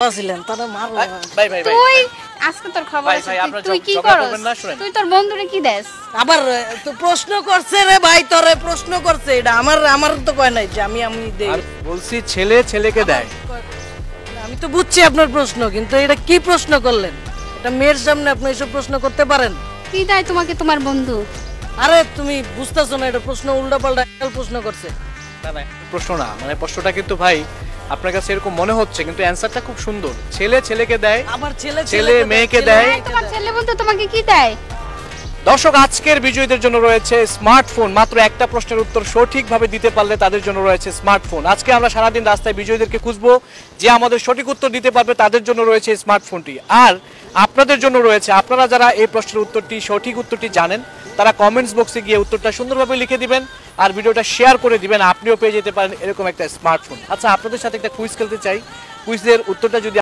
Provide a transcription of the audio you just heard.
ছিলেন তারা মারলো ভাই ভাই ভাই তুই আজকে তোর খবর আছে তুই কি করস তুই তোর বন্ধুরে কি দেস আবার তো প্রশ্ন করছে রে ভাই তোরে প্রশ্ন করছে এটা আমার তো কয় নাই যে আমি দেই আর বলছি ছেলে ছেলেকে দেয়। আমি তো বুঝছি আপনার প্রশ্ন কিন্তু এটা কি প্রশ্ন করলেন এটা মেয়ের সামনে আপনি এসব প্রশ্ন করতে পারেন কি দেয় তোমাকে তোমার বন্ধু আরে তুমি বুঝতেছো না এটা প্রশ্ন উল্টাপাল্টা প্রশ্ন করছে না না প্রশ্ন না, মানে প্রশ্নটা কিন্তু ভাই আপনার কাছে এরকম মনে হচ্ছে কিন্তু অ্যানসারটা খুব সুন্দর। ছেলে ছেলেকে দেয়, আবার ছেলে ছেলে মেয়েকে দেয়। তোমার ছেলে বলতে তোমাকে কি দেয়? দর্শক আজকের বিজয়ীদের জন্য রয়েছে স্মার্টফোন। মাত্র একটা প্রশ্নের উত্তর সঠিকভাবে দিতে পারলে তাদের জন্য রয়েছে স্মার্টফোন। আজকে আমরা সারাদিন রাস্তায় বিজয়ীদেরকে খুঁজবো, যে আমাদের সঠিক উত্তর দিতে পারবে তাদের জন্য রয়েছে স্মার্টফোনটি। আর আপনাদের জন্য রয়েছে, আপনারা যারা এই প্রশ্নের উত্তরটি সঠিক উত্তরটি জানেন তারা কমেন্টস বক্সে গিয়ে উত্তরটা সুন্দরভাবে লিখে দিবেন আর ভিডিওটা শেয়ার করে দিবেন, আপনিও পেয়ে যেতে পারেন এরকম একটা স্মার্টফোন। আচ্ছা, আপনাদের সাথে একটা কুইজ খেলতে চাই। কুইজের উত্তরটা যদি